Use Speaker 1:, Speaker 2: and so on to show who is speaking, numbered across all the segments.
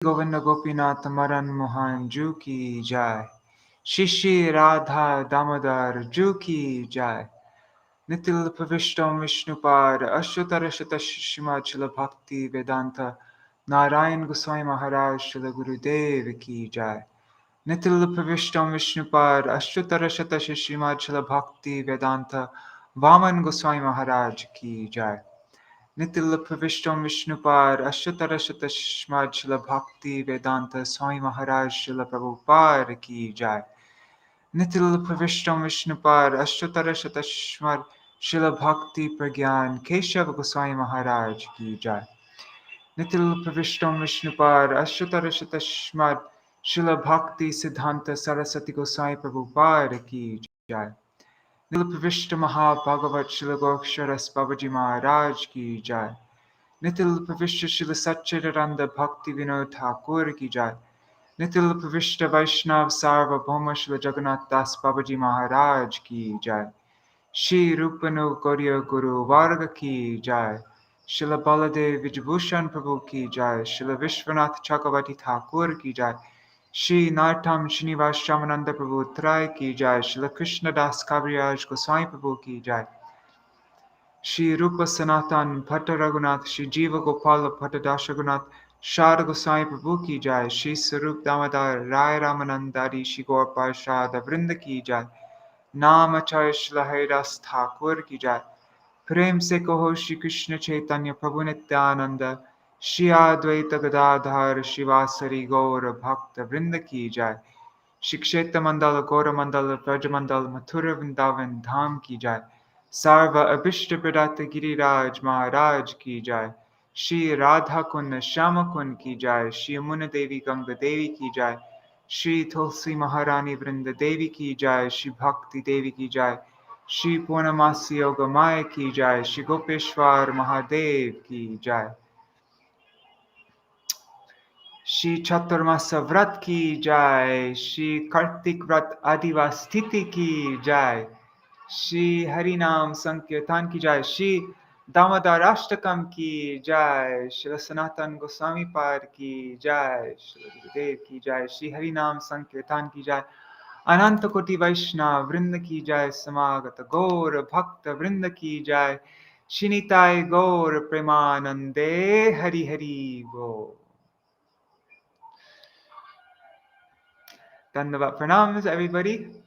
Speaker 1: गोविंद गोपीनाथ मदन मोहन जू की जय। श्री श्री राधा दामोदर जू की जय। नितिल प्रविष्टम विष्णुपाद अश्वतर शत श्रीमच्छ्रील भक्ति वेदांत नारायण गोस्वामी महाराज श्रील गुरुदेव की जय। नितिल प्रविष्टम विष्णुपाद अश्वतर शत श्रीमच्छ्रील भक्ति वेदांत वामन गोस्वामी महाराज की जय। नितिल प्रविष्टम विष्णुपाद अश्वतर शतश्माद शिल भक्ति वेदांत स्वामी महाराज शिल प्रभुपाद की जय। नितिल प्रविष्टम विष्णुपाद अश्वतर शतश्माद शिल भक्ति प्रज्ञान केशव गोस्वामी महाराज की जय। नितिल प्रविष्टम विष्णुपाद अश्वतर शतश्माद शिल भक्ति सिद्धांत सरस्वती गोस्वामी प्रभुपाद की जय। नितिल प्रविष्ट महाभागवत शिल गोक्षरस बाबाजी महाराज की जय। नितिल प्रविष्ट शिल सच्चिदानंद भक्ति विनोद ठाकुर की जय। नितिल प्रविष्ट वैष्णव सार्वभौम शिल जगन्नाथ दास बाबाजी महाराज की जय। श्री रूपनु गौड़ीय गुरु वर्ग की जय। शिल बलदेव विजयभूषण प्रभु की जय। शिल विश्वनाथ चक्रवर्ती ठाकुर की जय। श्री नाथम श्रीनिवास रामानंद प्रभु त्रय की जय। शिल कृष्णदास कविराज गोस्वामी प्रभु की जय। श्री रूप सनातन भट्ट रघुनाथ श्री जीव गोपाल भट्ट दास रघुनाथ शारद गोसाई प्रभु की जय। श्री स्वरूप दामोदर राय रामानंद आदि श्री गौर पार्षद वृंद की जय। नाम आचार्य श्री हरिदास ठाकुर की जय। प्रेम से कहो श्री कृष्ण चैतन्य प्रभु नित्यानंद श्री अद्वैत गदाधर शिवासरी गौर भक्त वृंद की जय। श्री क्षेत्र मंडल गौर मंडल ब्रज मंडल मथुर वृंदावन धाम की जय। सर्व अभिष्ट प्रदात गिरिराज महाराज की जय। श्री राधा कुंड श्याम कुंड की जय। श्री यमुना देवी गंगा देवी की जय। श्री तुलसी महारानी वृंद देवी की जय। श्री भक्ति देवी की जय। श्री पूर्णमासी योग माया की जय। श्री गोपेश्वर महादेव की जय। श्री चतुर्मास व्रत की जय। श्री कार्तिक व्रत आदिवास तिथि की जय। श्री हरिनाम संकीर्तन की जय। श्री दामोदराष्टकम की जय। श्री सनातन गोस्वामी पाद की जय। श्री गुरुदेव की जय। श्री हरिनाम संकीर्तन की जय। अनंत कोटि वैष्णव वृंद की जय। समागत गौर भक्त वृंद की जय। श्री निताय गौर प्रेमानंदे हरि हरि बोल। Dandavad pranams, everybody.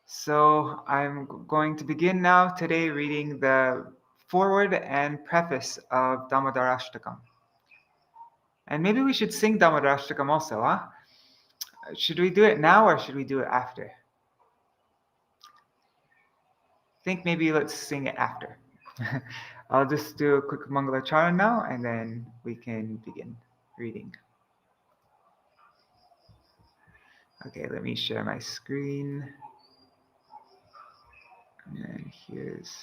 Speaker 1: So I'm going to begin now today reading the foreword and preface of Damodarāṣṭakam. And maybe we should sing Damodarāṣṭakam also, huh? Should we do it now or should we do it after? I think maybe let's sing it after. I'll just do a quick Mangalacharana now and then we can begin reading. Okay, let me share my screen. And here's...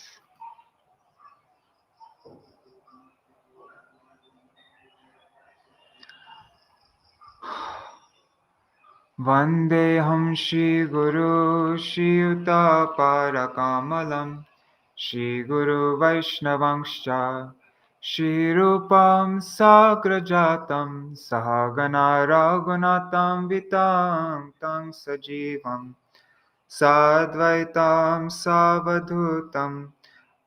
Speaker 1: Vandeham Shri Guru Shri-Yuta-Parakamalam Shri Guru Vaishnavangscha Shri Rupam Sagrajatam Sahagana Raghunatam Vitam Tang Sajivam Sadvaitam Savadhutam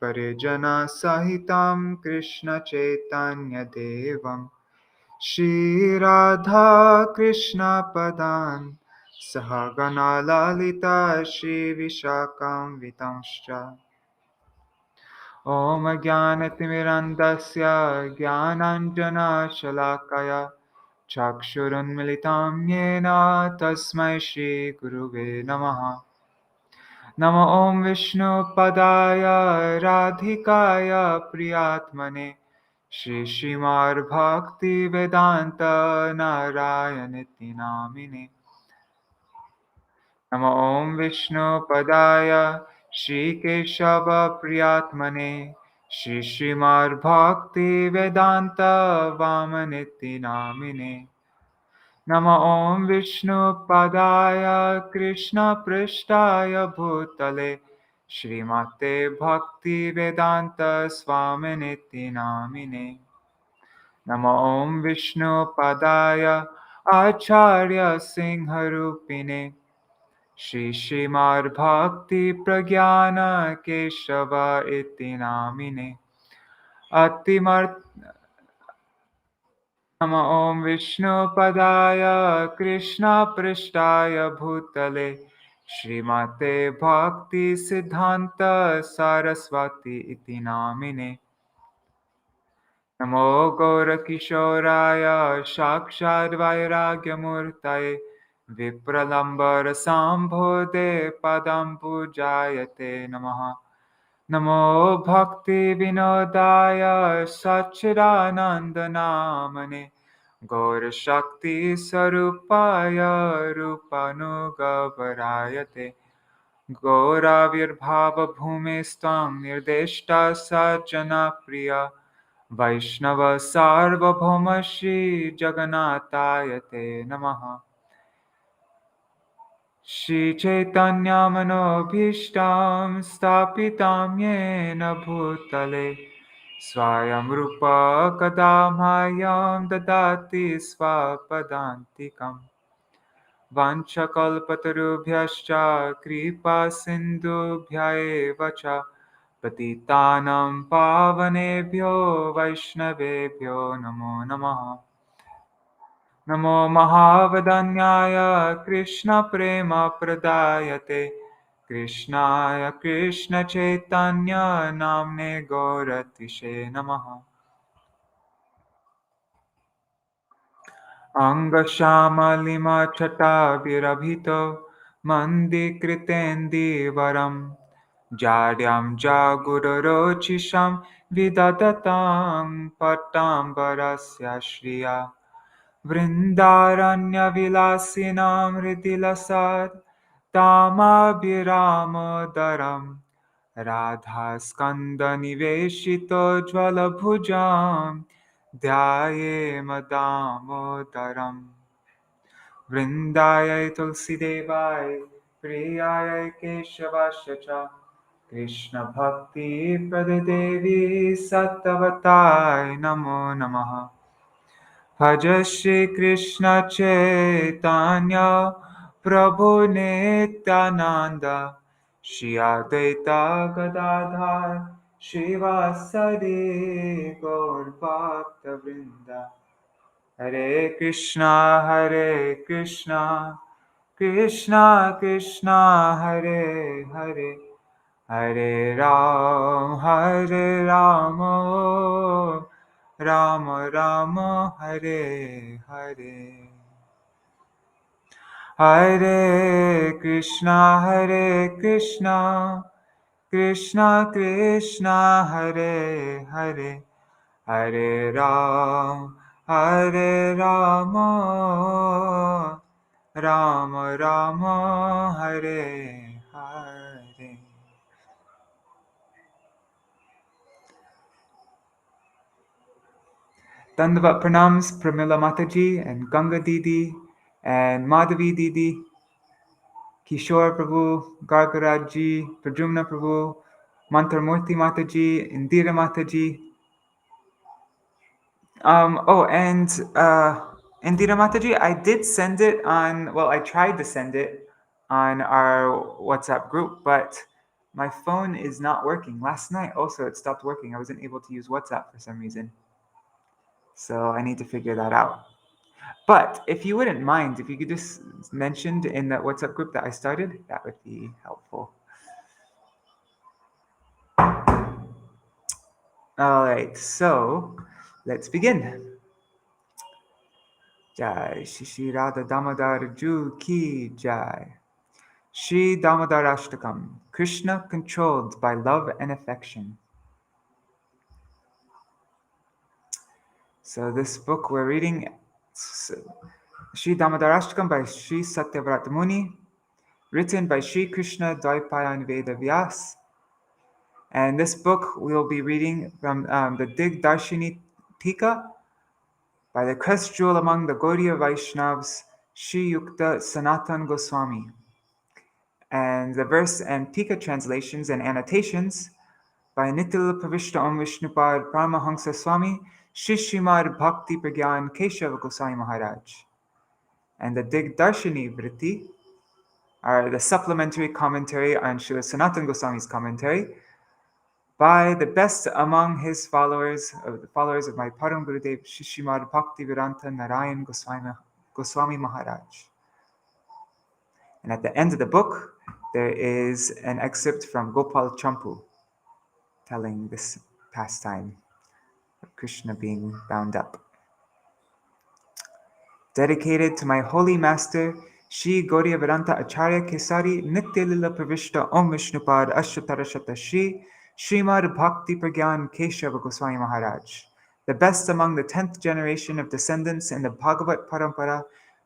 Speaker 1: Parijana Sahitam Krishna Chaitanya Devam Shri Radha Krishna Padan Sahagana Lalita Shri Vishakam Vitanscha Om Jnanatimirandasya Jnananjana Shalakaya Chakshurunmilitam Yena Tasmai Shri Guruve Namaha Namo Om Vishnu Padaya Radhikaya Priyatmane Shri Srimad Bhakti Vedanta Narayaniti Namine Namo Om Vishnu Padaya Shri Keśava Priyatmane Shri Srimad Bhakti Vedanta Vamaniti Namine Namo Om Vishnu Padaya Krishna Prishtaya Bhutale Shrimate Bhakti Vedanta Swaminiti Namine Namo Om Vishnu Padaya Acharya Singharupine Shri Srimad Bhakti Prajñāna Keśava iti namine Atimart Namo Om Vishnu Padaya Krishna Prishtaya Bhutale Srimate Bhakti Siddhanta Saraswati iti namine Namo Gaurakishoraya Shakshad Vairagyamurtaye Vipralambar Sambhode Padam Pujayate Namaha Namo Bhakti Vinodaya Sachidananda Namane Gaur Shakti Sarupaya Rupanugavarayate Gauravir Bhava Bhumistang Nirdeshta Sajjana Priya Vaishnava Sarvabhauma Shri Jagannatayate Namaha Shri Chaitanya Manobhishtam Stapitam Yena Bhutale Swayam Rupa Kadamhayam Dadati Svapadantikam Vanchakalpatarubhyascha Kripa Sindhubhyaeva cha Patitanam Pavanebhyo Vaishnavebhyo Namo Namaha Namo Mahavadanyaya Krishna Prema Pradayate Krishnaya Krishna Chaitanya Namne Gauratishe Namaha Angashama Chata Virabhito Mandi Kritendi Varam Jadyam Jagurorochisham Vidadatam Patambarasya Shriya Vrindaranya Vilasinam Hridilasad Tamabhiramodaram Radha Skanda Niveshito Jvalabhujam Dhyaye Madamodaram Vrindayai Tulsidevai Priyayai Keshavasya Krishna Bhakti Pradadevi Sattvatai Namo Namaha Bhaja Shri Krishna Chaitanya Prabhu Nityananda Shri Advaita Gadadhar Shivasari Gaur Bhakta Vrinda Hare Krishna Krishna Krishna Hare Hare Hare Rama Rama Rama Hare Hare Hare Krishna Krishna Krishna Hare Hare Hare Rama Rama Rama Hare Hare Dandavat pranams Pramila Mataji and Ganga Didi and Madhavi Didi, Kishore Prabhu, Gargaraj Ji, Pradyumna Prabhu, Mantarmurti Mataji, Indira Mataji. And Indira Mataji, I did send it I tried to send it on our WhatsApp group, but my phone is not working. Last night also it stopped working. I wasn't able to use WhatsApp for some reason. So I need to figure that out. But if you wouldn't mind, if you could just mention in that WhatsApp group that I started, that would be helpful. All right, so let's begin. Jai Shri Dāmodarāṣṭakam Ju Ki Jai. Śrī Dāmodarāṣṭakam, Krishna controlled by love and affection. So this book we're reading, Śrī Dāmodarāṣṭakam by Sri Satyavrata Muni, written by Sri Krishna Dvaipayan Veda Vyas. And this book we'll be reading from the Digdarshini Tika by the crest jewel among the Gaudiya Vaishnavas, Sri Yukta Sanatan Gosvāmī. And the verse and Tika translations and annotations by Nitil Pravishta Om Vishnupad Paramahansa Swami Srimad Bhakti Prajñāna Keśava Gosvāmī Mahārāja. And the Digdarshini Vritti are the supplementary commentary on Śrīla Sanatana Goswami's commentary by the best among his followers, the followers of my Param Gurudev, Srimad Bhakti Vedanta Narayan Goswami Maharaj. And at the end of the book, there is an excerpt from Gopal Champu telling this pastime of Krishna being bound up. Dedicated to my holy master, Shri Gauriya Vedanta Acharya Kesari Nitya Lila Pravishta Om Vishnupad Ashtatarashata Shri Srimad Bhakti Prajñāna Keśava Goswami Maharaj, the best among the 10th generation of descendants in the Bhagavat Parampara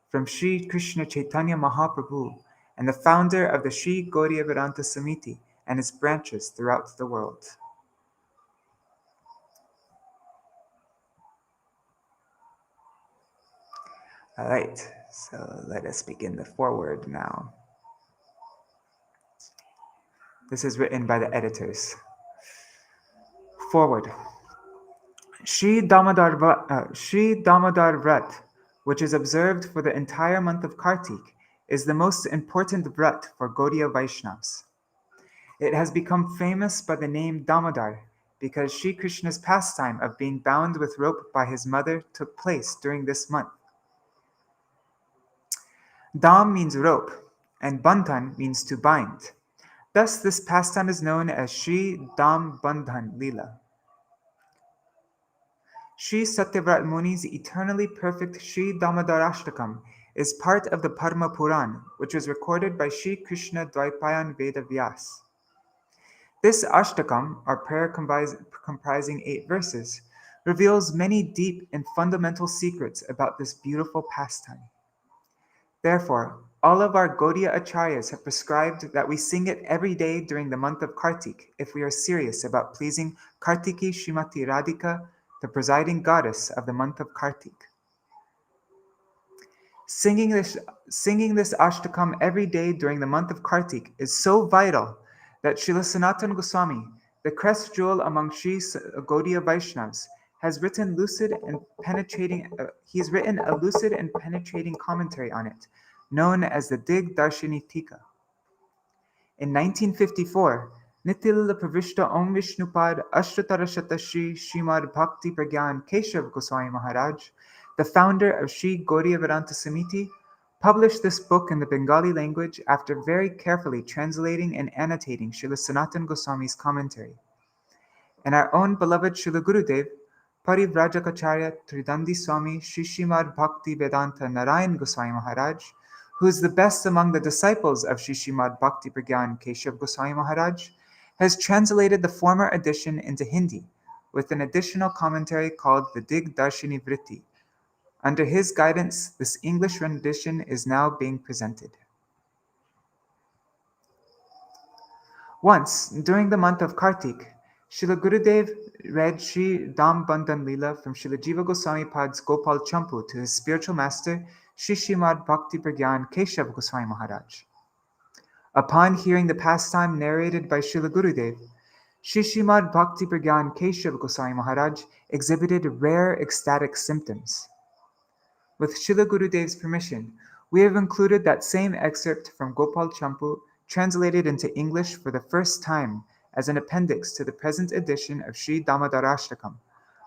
Speaker 1: from Shri Krishna Chaitanya Mahaprabhu, and the founder of the Shri Gauriya Vedanta Samiti and its branches throughout the world. All right, so let us begin the foreword now. This is written by the editors. Forward. Śrī Dāmodar Vrat, which is observed for the entire month of Kartik, is the most important vrat for Gaudiya Vaishnavas. It has become famous by the name Damodar because Sri Krishna's pastime of being bound with rope by his mother took place during this month. Dam means rope, and Bandhan means to bind. Thus, this pastime is known as Śrī Dam Bandhan Leela. Sri Satyavrat Muni's eternally perfect Śrī Dāmodarāṣṭakam is part of the Padma Puran, which was recorded by Sri Krishna Dvaipayan Veda Vyas. This Ashtakam, or prayer comprising 8 verses, reveals many deep and fundamental secrets about this beautiful pastime. Therefore, all of our Gaudiya Acharyas have prescribed that we sing it every day during the month of Kartik if we are serious about pleasing Kartiki Srimati Radhika, the presiding goddess of the month of Kartik. Singing this Ashtakam every day during the month of Kartik is so vital that Śrīla Sanatana Goswami, the crest jewel among Sri Gaudiya Vaishnavas, has written a lucid and penetrating commentary on it, known as the Digdarshini Tika. In 1954, Nitilila Pravishta Om Vishnupad Ashtatarashata Shri Srimad Bhakti Prajñāna Keśava Goswami Maharaj, the founder of Shri Gauriya Vedanta Samiti, published this book in the Bengali language after very carefully translating and annotating Śrīla Sanatana Goswami's commentary. And our own beloved Śrīla Gurudev, Parivrajacharya Tridandi Swami Shri Srimad Bhakti Vedanta Narayan Goswami Maharaj, who is the best among the disciples of Shri Srimad Bhakti Prajñāna Keśava Goswami Maharaj, has translated the former edition into Hindi with an additional commentary called the Digdarshini Vritti. Under his guidance, this English rendition is now being presented. Once, during the month of Kartik, Srila Gurudev read Sri Dam Bandhan Leela from Srila Jiva Goswami Pad's Gopal Champu to his spiritual master, Sri Srimad Bhakti Prajñāna Keśava Goswami Maharaj. Upon hearing the pastime narrated by Srila Gurudev, Sri Srimad Bhakti Prajñāna Keśava Goswami Maharaj exhibited rare ecstatic symptoms. With Srila Gurudev's permission, we have included that same excerpt from Gopal Champu, translated into English for the first time as an appendix to the present edition of Śrī Dāmodarāṣṭakam,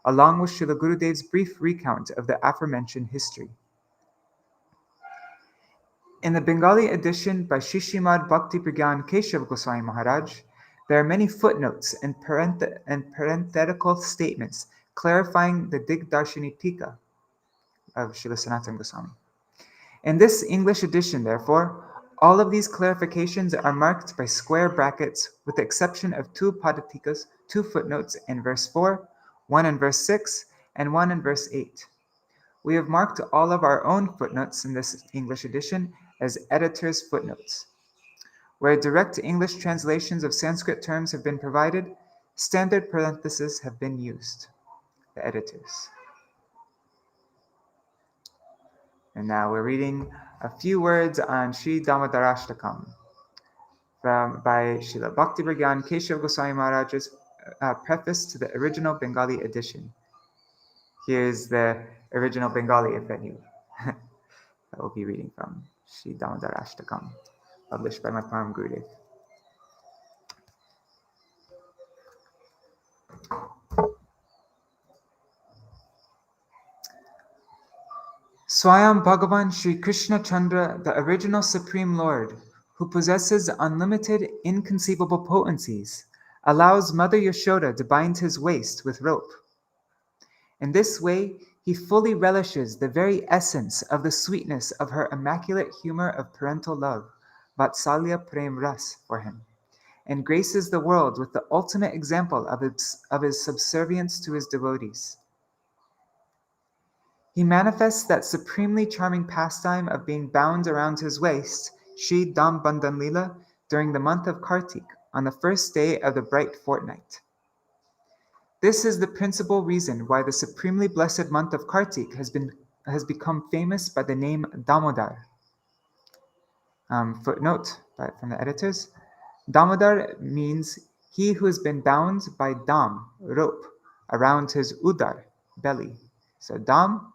Speaker 1: along with Srila Gurudev's brief recount of the aforementioned history. In the Bengali edition by Sri Srimad Bhakti Prajñāna Keśava Goswami Maharaj, there are many footnotes and parenthetical statements clarifying the Digdarshini Tika of Śrīla Sanatana Goswami. In this English edition, therefore, all of these clarifications are marked by square brackets with the exception of 2 padatikas, 2 footnotes in verse 4, 1 in verse 6, and 1 in verse 8. We have marked all of our own footnotes in this English edition as editor's footnotes. Where direct English translations of Sanskrit terms have been provided, standard parentheses have been used. The editors. And now we're reading a few words on Śrī Dāmodarāṣṭakam by Srila Bhakti Prajñāna Keśava Goswami Maharaj's preface to the original Bengali edition. Here's the original Bengali, if any. I will be reading from Śrī Dāmodarāṣṭakam, published by my Param Gurudev. Swayam Bhagavan Sri Krishna Chandra, the original Supreme Lord, who possesses unlimited, inconceivable potencies, allows Mother Yashoda to bind his waist with rope. In this way, he fully relishes the very essence of the sweetness of her immaculate humor of parental love, Vatsalya Prem Ras, for him, and graces the world with the ultimate example of his subservience to his devotees. He manifests that supremely charming pastime of being bound around his waist, Śrī Dam Bandhan Lila, during the month of Kartik, on the first day of the bright fortnight. This is the principal reason why the supremely blessed month of Kartik has become famous by the name Damodar. Footnote from the editors. Damodar means he who has been bound by dam, rope, around his udar, belly. So dam,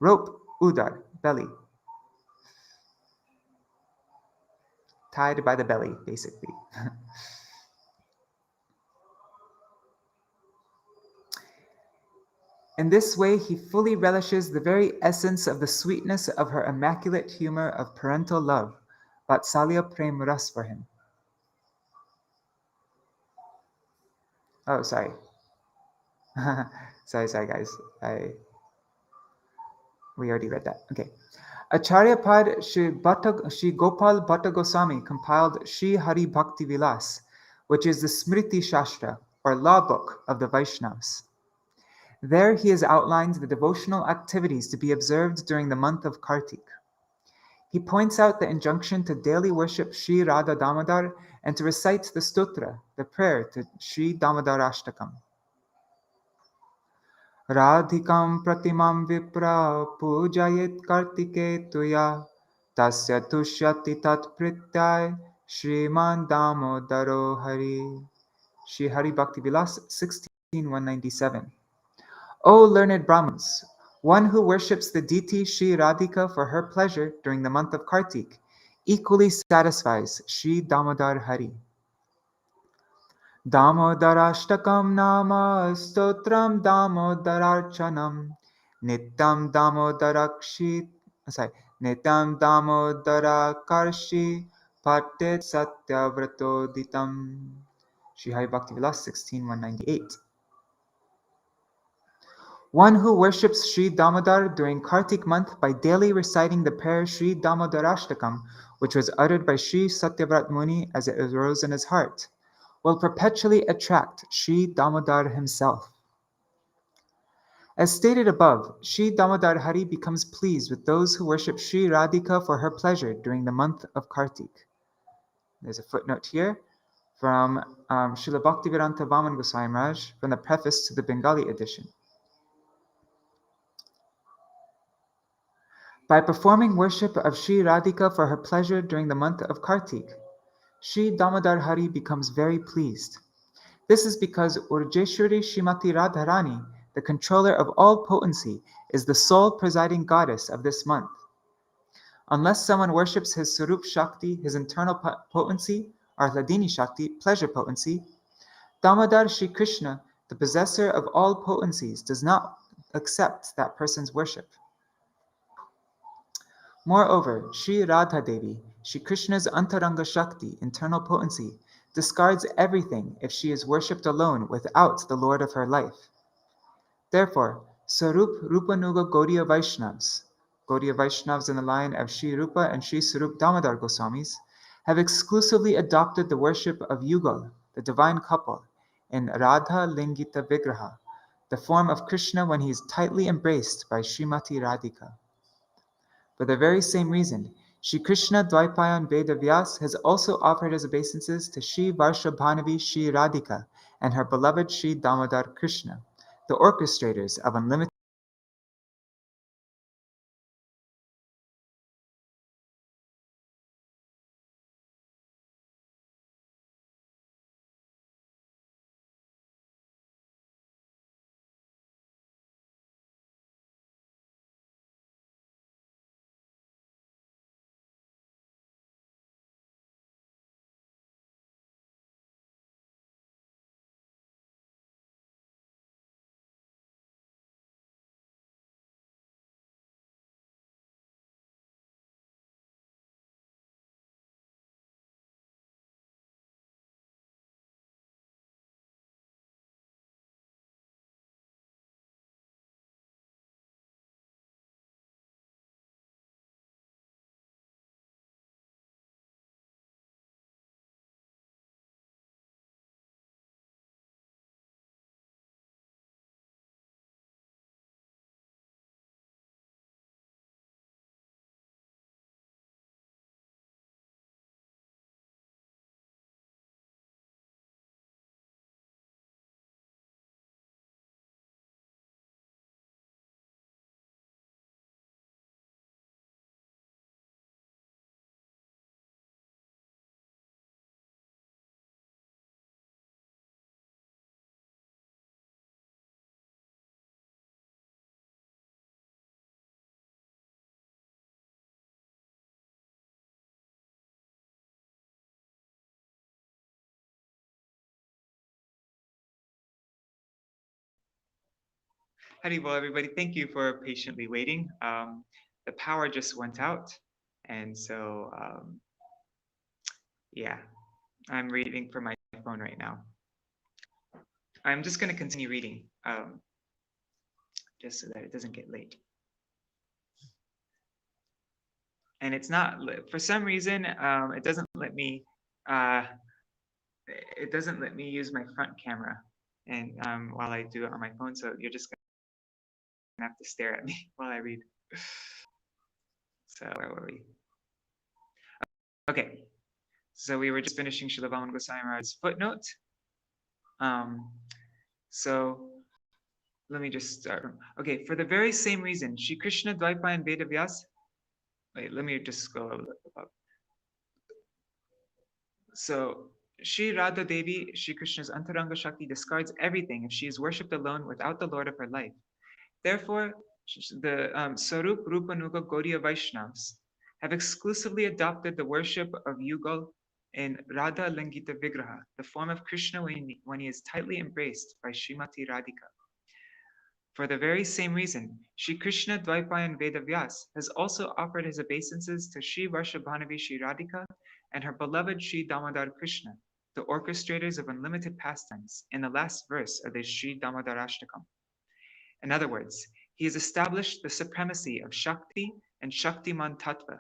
Speaker 1: rope, udar, belly. Tied by the belly, basically. In this way, he fully relishes the very essence of the sweetness of her immaculate humor of parental love, Vatsalya Prem Ras, for him. Oh, sorry. sorry, guys. We already read that. Okay. Acharya Pad Shri Gopal Bhatta Goswami compiled Shri Hari Bhakti Vilas, which is the Smriti Shastra, or law book of the Vaishnavas. There he has outlined the devotional activities to be observed during the month of Kartik. He points out the injunction to daily worship Śrī Radha Damodar and to recite the stotra, the prayer to Śrī Dāmodarāṣṭakam. Radhikam pratimam vipra pujayet kartike tuya tasya tushyati tat prityay Shriman Damodaro Hari. Shri Hari Bhakti Vilas 16,197. O learned Brahmins, one who worships the deity Shri Radhika for her pleasure during the month of Kartik equally satisfies Shri Damodar Hari. Damodarāṣṭakam nama stotram damodararchanam nityam damodarakarshi patit satyavratoditam. Shri Hari Bhakti Vilas 16,198. One who worships Śrī Damodar during Kartik month by daily reciting the prayer Śrī Dāmodarāṣṭakam, which was uttered by Śrī Satyavrat Muni as it arose in his heart, will perpetually attract Śrī Damodar himself. As stated above, Śrī Damodar Hari becomes pleased with those who worship Śrī Radhika for her pleasure during the month of Kartik. There's a footnote here from Srila Bhaktivedanta Vaman Goswami Maharaj from the Preface to the Bengali Edition. By performing worship of Śrī Radhika for her pleasure during the month of Kartik, Śrī Damodar Hari becomes very pleased. This is because Urjeshwari Srimati Radharani, the controller of all potency, is the sole presiding goddess of this month. Unless someone worships his Sarup Shakti, his internal potency, or Hladini Shakti, pleasure potency, Damodar Shri Krishna, the possessor of all potencies, does not accept that person's worship. Moreover, Shri Radha Devi, Shri Krishna's Antaranga Shakti, internal potency, discards everything if she is worshipped alone without the Lord of her life. Therefore, Sarup Rupanuga Gaudiya Vaishnavas in the line of Shri Rupa and Shri Sarup Damodar Goswamis, have exclusively adopted the worship of Yugal, the divine couple, in Radha Lingita Vigraha, the form of Krishna when he is tightly embraced by Srimati Radhika. For the very same reason, Shri Krishna Dvaipayan Veda Vyas has also offered his obeisances to Shri Varshabhanavi Shri Radhika and her beloved Shri Damodar Krishna, the orchestrators of unlimited Haribol, everybody. Thank you for patiently waiting. The power just went out, and so yeah, I'm reading from my phone right now. I'm just going to continue reading, just so that it doesn't get late. And it's not, for some reason, it doesn't let me use my front camera, and while I do it on my phone, so you're just gonna have to stare at me while I read. So where were we? Okay, so we were just finishing Śrīla Gosvāmī Mahārāja's footnote. So let me just start. Okay, for the very same reason, Shri Krishna Dvaipa and Veda Vyas. Wait, let me just go up. So Shri Radha Devi, Shri Krishna's Antaranga Shakti, discards everything if she is worshipped alone without the Lord of her life. Therefore, the Sarup Rupa Nuga Gaudiya Vaishnavas have exclusively adopted the worship of Yugal in Radha Lingita Vigraha, the form of Krishna when he is tightly embraced by Srimati Radhika. For the very same reason, Shri Krishna Dvaipayan Veda Vyas has also offered his obeisances to Shri Varshabhanavi Shri Radhika and her beloved Śrī Damodar Krishna, the orchestrators of unlimited pastimes, in the last verse of the Śrī Dāmodarāṣṭakam. In other words, he has established the supremacy of Shakti and Shaktiman Tattva,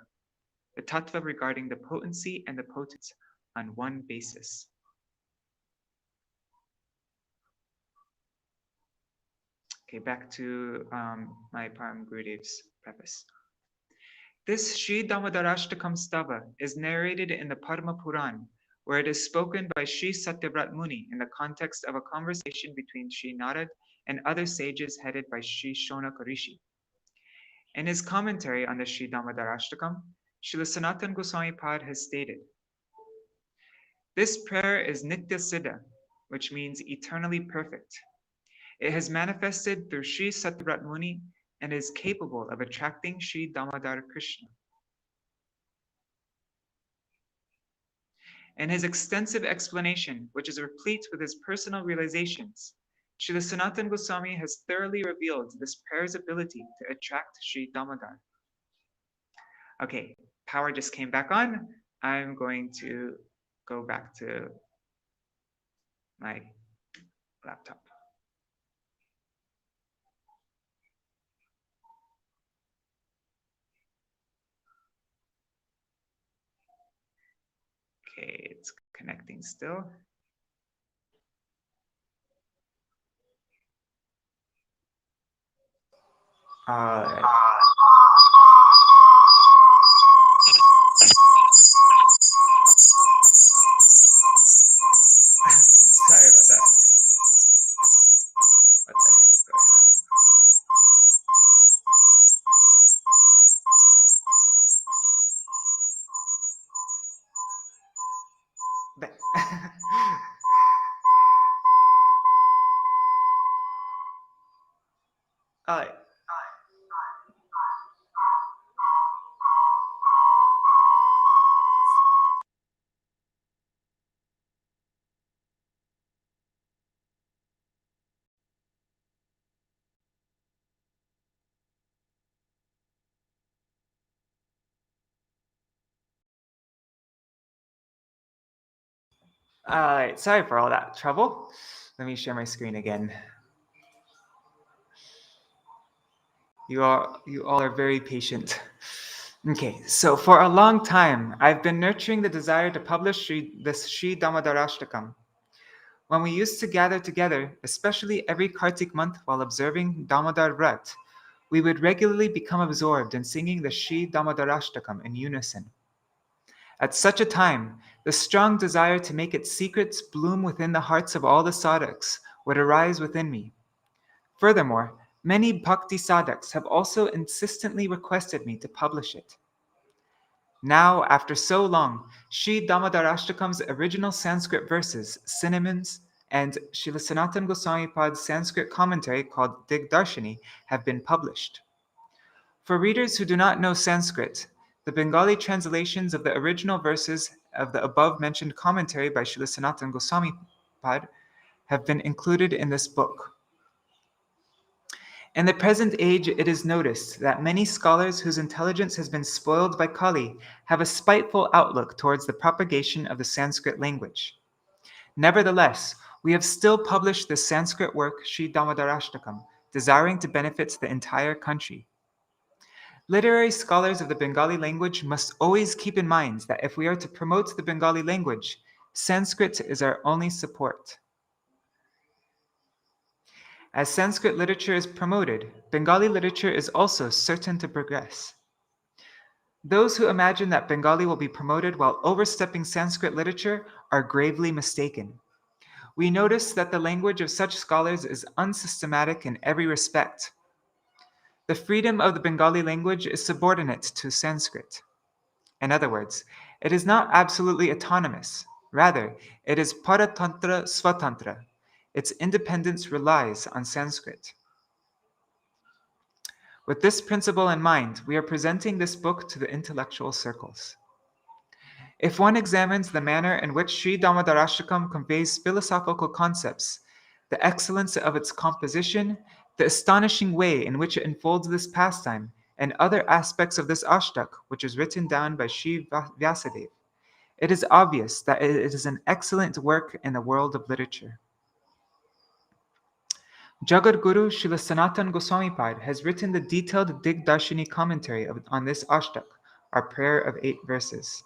Speaker 1: the Tattva regarding the potency and the potent, on one basis. Okay, back to my Param Gurudev's preface. This Śrī Dāmodarāṣṭakam stava is narrated in the Padma Puran, where it is spoken by Śrī Satyavrat Muni in the context of a conversation between Śrī Narad and other sages headed by Śrī Shonaka Rishi. In his commentary on the Śrī Dāmodarāṣṭakam, Śrīla Sanatana Gosvāmī Pad has stated, this prayer is Nitya Siddha, which means eternally perfect. It has manifested through Śrī Satyavrat Muni and is capable of attracting Śrī Damodar Krishna. In his extensive explanation, which is replete with his personal realizations, Śrīla Sanatana Gosvāmī has thoroughly revealed this prayer's ability to attract Śrī Damodar. Okay, power just came back on. I'm going to go back to my laptop. Okay, it's connecting still. Sorry about that. What the heck's going on? Sorry for all that trouble. Let me share my screen again. You all are very patient. Okay, so for a long time, I've been nurturing the desire to publish this Śrī Dāmodarāṣṭakam. When we used to gather together, especially every Kartik month while observing Damodar Vrat, we would regularly become absorbed in singing the Śrī Dāmodarāṣṭakam in unison. At such a time, the strong desire to make its secrets bloom within the hearts of all the sadhaks would arise within me. Furthermore, many bhakti sadhaks have also insistently requested me to publish it. Now, after so long, Śrī Dāmodarāṣṭakam's original Sanskrit verses, synonyms, and Śrīla Sanatana Gosvāmī Pad's Sanskrit commentary called Digdarshini have been published. For readers who do not know Sanskrit, the Bengali translations of the original verses of the above-mentioned commentary by Śrīla Sanatana Gosvāmī Pad have been included in this book. In the present age, it is noticed that many scholars whose intelligence has been spoiled by Kali have a spiteful outlook towards the propagation of the Sanskrit language. Nevertheless, we have still published the Sanskrit work Śrī Dāmodarāṣṭakam, desiring to benefit the entire country. Literary scholars of the Bengali language must always keep in mind that if we are to promote the Bengali language, Sanskrit is our only support. As Sanskrit literature is promoted, Bengali literature is also certain to progress. Those who imagine that Bengali will be promoted while overstepping Sanskrit literature are gravely mistaken. We notice that the language of such scholars is unsystematic in every respect. The freedom of the Bengali language is subordinate to Sanskrit. In other words, it is not absolutely autonomous. Rather, it is Paratantra Svatantra. Its independence relies on Sanskrit. With this principle in mind, we are presenting this book to the intellectual circles. If one examines the manner in which Śrī Dāmodarāṣṭakam conveys philosophical concepts, the excellence of its composition, the astonishing way in which it unfolds this pastime, and other aspects of this ashtak, which is written down by Śrī Vyasadeva, it is obvious that it is an excellent work in the world of literature. Jagadguru Śrīla Sanatana Gosvāmī Pad has written the detailed Digdarshini commentary on this ashtak, our prayer of 8 verses.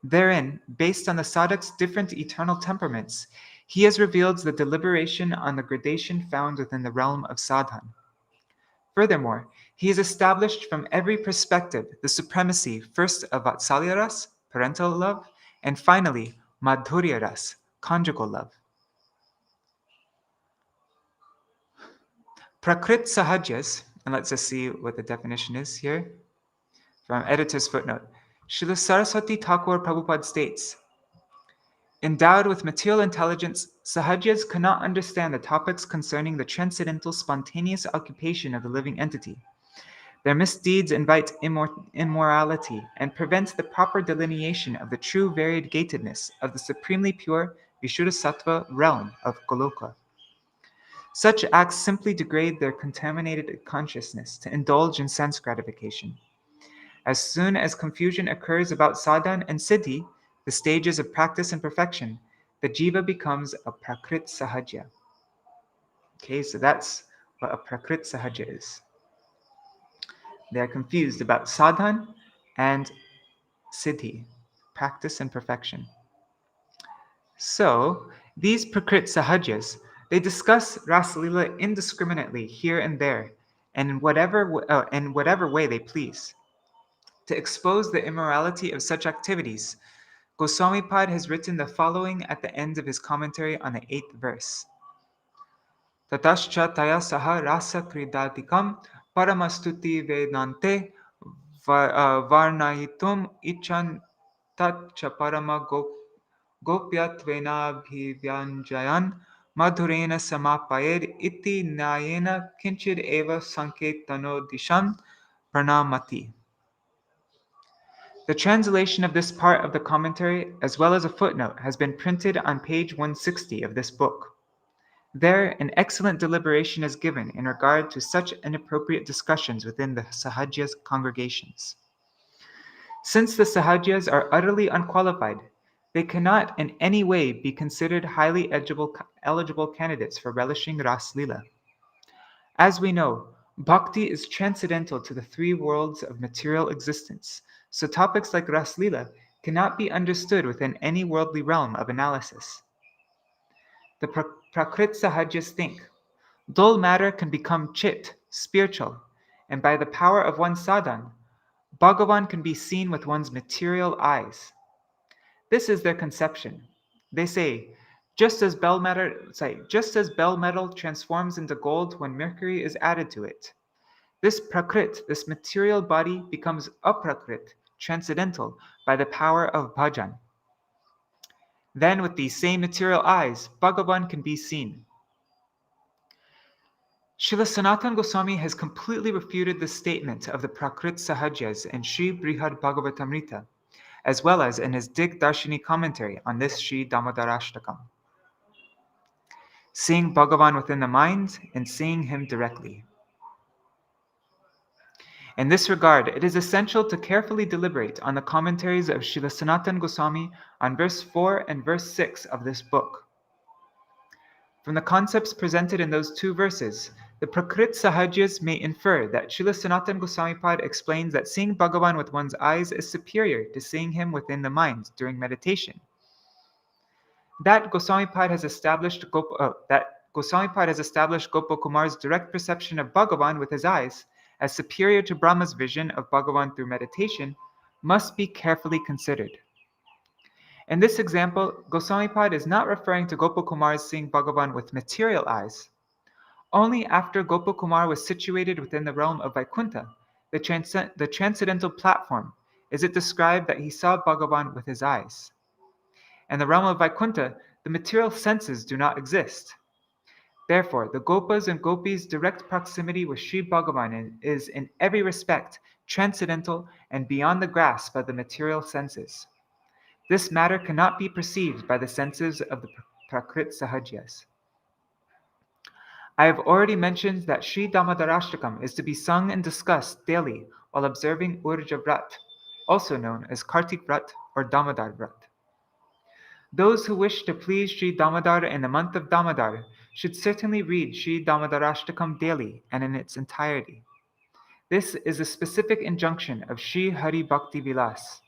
Speaker 1: Therein, based on the sadhak's different eternal temperaments, he has revealed the deliberation on the gradation found within the realm of sadhan. Furthermore, he has established from every perspective the supremacy first of Vatsalya ras, parental love, and finally Madhurya ras, conjugal love. Prakrit Sahajas, and let's just see what the definition is here from editor's footnote. Śrīla Saraswati Thakur Prabhupada states, endowed with material intelligence, Sahajas cannot understand the topics concerning the transcendental spontaneous occupation of the living entity. Their misdeeds invite immorality and prevent the proper delineation of the true variegatedness of the supremely pure Vishuddhasattva realm of Goloka. Such acts simply degrade their contaminated consciousness to indulge in sense gratification. As soon as confusion occurs about sadhan and siddhi, the stages of practice and perfection, the jiva becomes a prakrit sahaja. Okay, so that's what a prakrit sahaja is. They are confused about sadhan and siddhi, practice and perfection. So, these prakrit sahajas, they discuss Rasalila indiscriminately here and there, and in whatever way they please. To expose the immorality of such activities, Gosvāmī Pad has written the following at the end of his commentary on the 8th verse. Tatascha taya saha rasa kridatikam paramastuti vedante varnayitum ichan tatcha parama gopyatvena bhivyanjayan madhurena samapayed iti nayena kinchid eva sanketano disham pranamati. The translation of this part of the commentary, as well as a footnote, has been printed on page 160 of this book. There, an excellent deliberation is given in regard to such inappropriate discussions within the Sahajas congregations. Since the Sahajas are utterly unqualified, they cannot in any way be considered highly eligible candidates for relishing Ras Lila. As we know, Bhakti is transcendental to the 3 worlds of material existence, so topics like Ras Lila cannot be understood within any worldly realm of analysis. The Prakrit Sahajas think, dull matter can become chit, spiritual, and by the power of one sadhan, Bhagavan can be seen with one's material eyes. This is their conception. They say, just as bell metal transforms into gold when mercury is added to it, this prakrit, this material body, becomes aprakrit, transcendental, by the power of bhajan. Then, with these same material eyes, Bhagavan can be seen. Śrīla Sanatana Goswami has completely refuted the statement of the Prakrit Sahajas in Śrī Brihad Bhagavatamrita, as well as in his Digdarshini commentary on this Śrī Dāmodarāṣṭakam. Seeing Bhagavan within the mind and seeing him directly. In this regard, it is essential to carefully deliberate on the commentaries of Srila Sanatana Goswami on verse 4 and verse 6 of this book. From the concepts presented in those two verses, the Prakrit Sahajyas may infer that Srila Sanatana Goswami Pad explains that seeing Bhagavan with one's eyes is superior to seeing him within the mind during meditation. That Goswami Pad has established Gopakumar's direct perception of Bhagavan with his eyes as superior to Brahma's vision of Bhagavan through meditation must be carefully considered. In this example, Goswami Pad is not referring to Gopakumar's seeing Bhagavan with material eyes. Only after Gopakumar was situated within the realm of Vaikuntha, the transcendental platform, is it described that he saw Bhagavan with his eyes. In the realm of Vaikuntha, the material senses do not exist. Therefore, the Gopas and Gopis' direct proximity with Sri Bhagavan is in every respect transcendental and beyond the grasp of the material senses. This matter cannot be perceived by the senses of the Prakrit Sahajyas. I have already mentioned that Śrī Dāmodarāṣṭakam is to be sung and discussed daily while observing Urja Vrat, also known as Kartik Vrat or Damodar Vrat. Those who wish to please Śrī Damodar in the month of Damodar should certainly read Śrī Dāmodarāṣṭakam daily and in its entirety. This is a specific injunction of Śrī Hari Bhakti Vilas.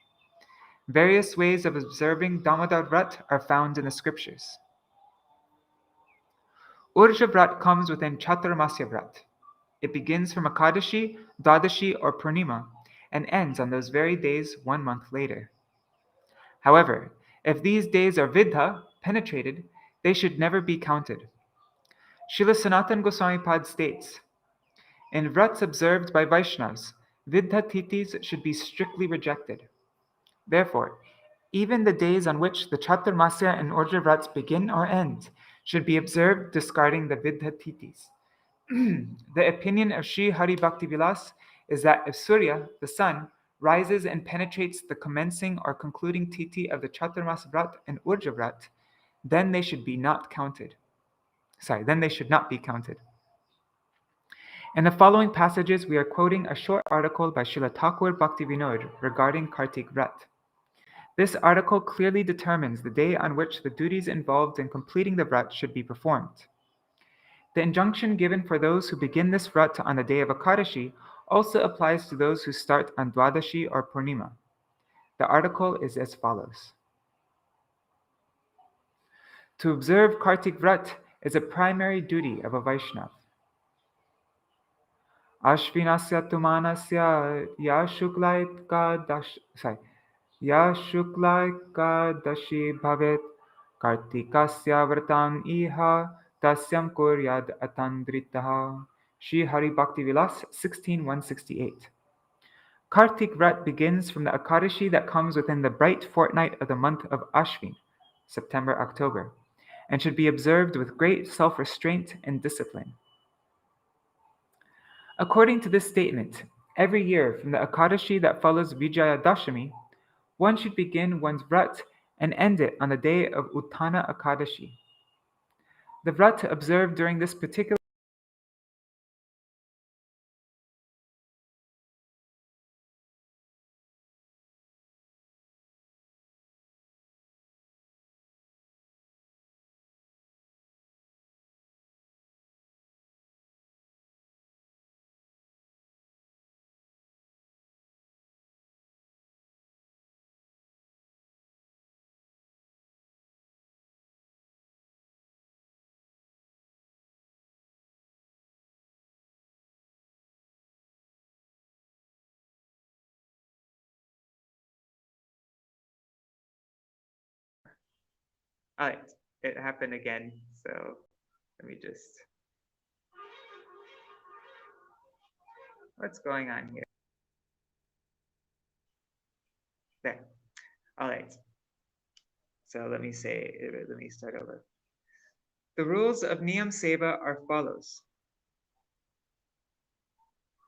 Speaker 1: Various ways of observing Damodar Vrat are found in the scriptures. Urja Vrat comes within Chaturmasya Vrat. It begins from Akadashi, Dwadashi, or Purnima, and ends on those very days 1 month later. However, if these days are vidha, penetrated, they should never be counted. Srila Sanatana Goswami Pad states, in vrats observed by Vaishnavas, vidha titis should be strictly rejected. Therefore, even the days on which the Chaturmasya and Urja Vrats begin or end should be observed discarding the vidha titis. The opinion of Śrī Hari Bhakti Vilas is that if Surya, the sun, rises and penetrates the commencing or concluding titi of the Chaturmas Vrat and Urja Vrat, then they should not be counted. In the following passages, we are quoting a short article by Srila Thakur Bhakti Vinod regarding Kartik Vrat. This article clearly determines the day on which the duties involved in completing the vrat should be performed. The injunction given for those who begin this vrat on the day of Akadashi also applies to those who start on Dwadashi or Purnima. The article is as follows. To observe Kartik Vrat is a primary duty of a Vaishnava. Ashvinasya tumanasya ya shuklaika dashi bhavet kartikasya vratam iha tasyam kuryad atandritaha. Śrī Hari Bhakti Vilas 16.168. Kartik Vrat begins from the Akadashi that comes within the bright fortnight of the month of Ashvin, September-October, and should be observed with great self-restraint and discipline. According to this statement, every year from the Akadashi that follows Vijaya Dashami, one should begin one's vrat and end it on the day of Uttana Akadashi. The vrat observed during this particular All right, it happened again, so let me just... What's going on here? There. All right. So let me start over. The rules of Niyam Seva are follows.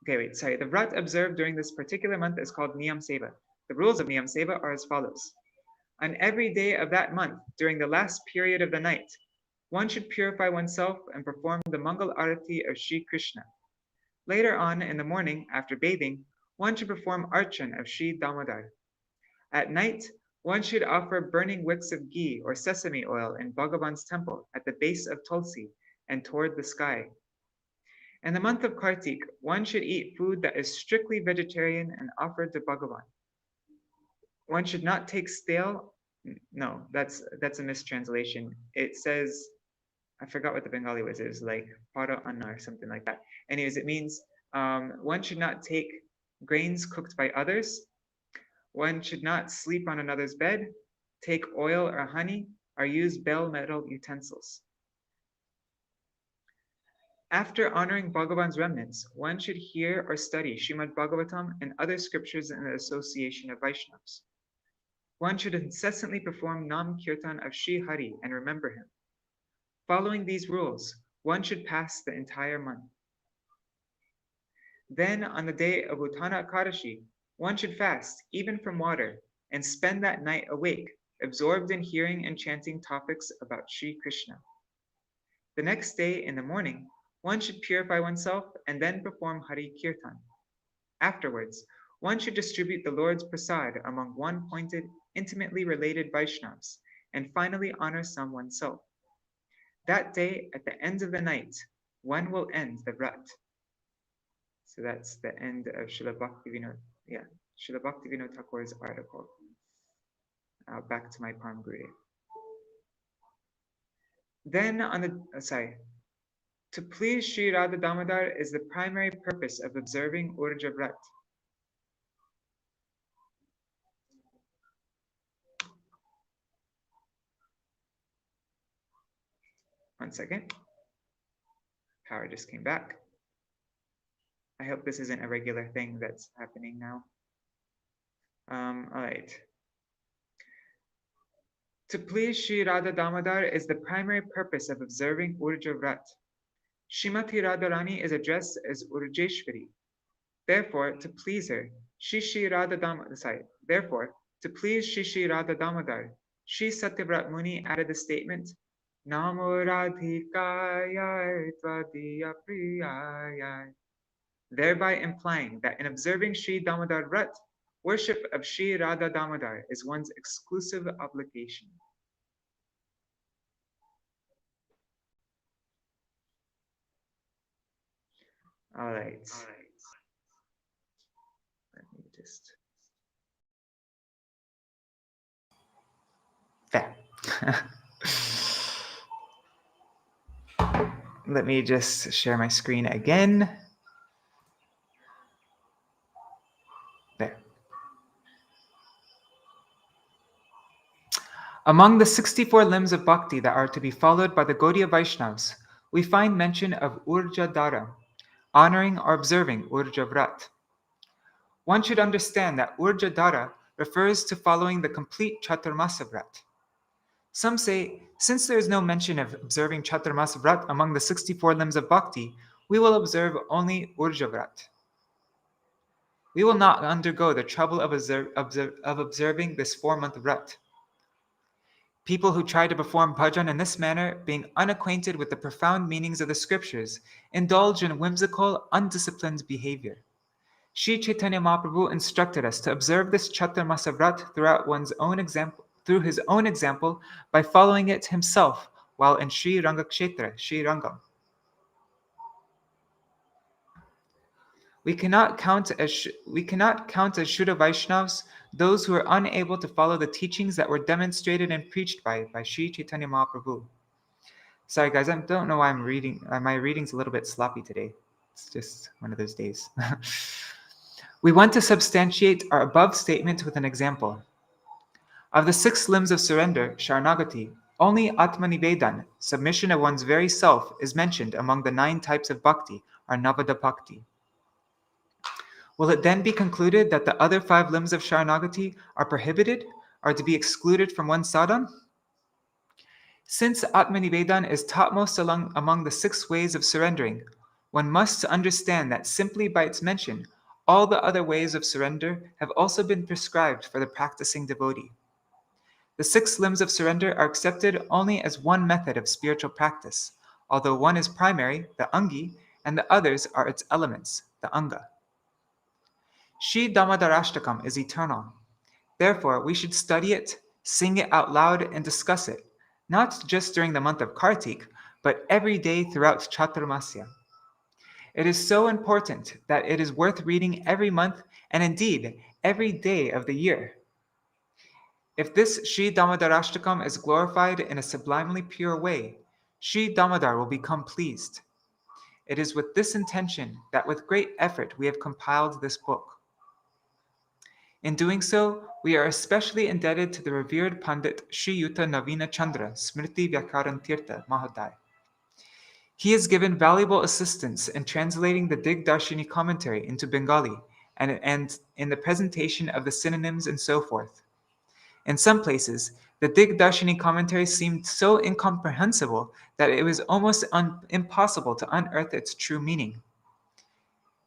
Speaker 1: The vrat observed during this particular month is called Niyam Seva. The rules of Niyam Seva are as follows. On every day of that month, during the last period of the night, one should purify oneself and perform the Mangal Arati of Shri Krishna. Later on in the morning, after bathing, one should perform archan of Śrī Dāmodar. At night, one should offer burning wicks of ghee or sesame oil in Bhagavan's temple at the base of Tulsi and toward the sky. In the month of Kartik, one should eat food that is strictly vegetarian and offered to Bhagavan. One should not take stale. No, that's a mistranslation. It says, I forgot what the Bengali was. It was like para anna or something like that. Anyways, it means one should not take grains cooked by others. One should not sleep on another's bed, take oil or honey, or use bell metal utensils. After honoring Bhagavan's remnants, one should hear or study Srimad Bhagavatam and other scriptures in the association of Vaishnavas. One should incessantly perform Nam Kirtan of Shri Hari and remember him. Following these rules, one should pass the entire month. Then, on the day of Uttana Ekadashi, one should fast, even from water, and spend that night awake, absorbed in hearing and chanting topics about Sri Krishna. The next day, in the morning, one should purify oneself and then perform Hari Kirtan. Afterwards, one should distribute the Lord's prasad among one-pointed, intimately related Vaishnavas, and finally honor some oneself. That day, at the end of the night, one will end the vrat. So that's the end of Srila Bhaktivinoda Thakur's article. Back to my Param Guru. Then to please Śrī Dāmodar is the primary purpose of observing Urja Vrat. One second. Power just came back. I hope this isn't a regular thing that's happening now. All right. To please Śrī Dāmodar is the primary purpose of observing Urja Vrat. Srimati Radharani is addressed as Urjeshwari. Therefore, to please her, Therefore, to please Śrī Dāmodar, Śrī Satyavrat Muni added the statement, Namo Radhikaya Tvadiya Priyaya, thereby implying that in observing Śrī Dāmodar Vrat, worship of Śrī Dāmodar is one's exclusive obligation. All right. Let me just. There. Let me just share my screen again. There. Among the 64 limbs of Bhakti that are to be followed by the Gaudiya Vaishnavas, we find mention of Urja Dara, honoring or observing Urja Vrat. One should understand that Urja Dara refers to following the complete Chaturmasa Vrat. Some say, since there is no mention of observing Chaturmasa Vrat among the 64 limbs of Bhakti, we will observe only Urja Vrat. We will not undergo the trouble of observing this 4-month Vrat. People who try to perform bhajan in this manner, being unacquainted with the profound meanings of the scriptures, indulge in whimsical, undisciplined behavior. Sri Chaitanya Mahaprabhu instructed us to observe this Chaturmasa Vrat through his own example by following it himself while in Sri Rangakshetra, Sri Rangam. We cannot count as Shuddha Vaishnavas those who are unable to follow the teachings that were demonstrated and preached by Sri Chaitanya Mahaprabhu. Sorry guys, I don't know why I'm reading. My reading's a little bit sloppy today. It's just one of those days. We want to substantiate our above statement with an example. Of the 6 limbs of surrender, Sharanagati, only Atmanivedan, submission of one's very self, is mentioned among the 9 types of bhakti, or Navada Bhakti. Will it then be concluded that the other 5 limbs of Sharanagati are prohibited, or to be excluded from one's sadhana? Since Atmanivedan is topmost among the 6 ways of surrendering, one must understand that simply by its mention, all the other ways of surrender have also been prescribed for the practicing devotee. The 6 limbs of surrender are accepted only as one method of spiritual practice, although one is primary, the angi, and the others are its elements, the anga. Śrī Dāmodarāṣṭakam is eternal. Therefore, we should study it, sing it out loud, and discuss it, not just during the month of Kartik, but every day throughout Chaturmasya. It is so important that it is worth reading every month and indeed every day of the year. If this Śrī Dāmodarāṣṭakam is glorified in a sublimely pure way, Śrī Damodar will become pleased. It is with this intention that with great effort we have compiled this book. In doing so, we are especially indebted to the revered Pandit Śrī Yuta Navina Chandra Smriti Vyakarantirtha Mahodaya. He has given valuable assistance in translating the Digdarshini commentary into Bengali and in the presentation of the synonyms and so forth. In some places, the Digdarshini commentary seemed so incomprehensible that it was almost impossible to unearth its true meaning.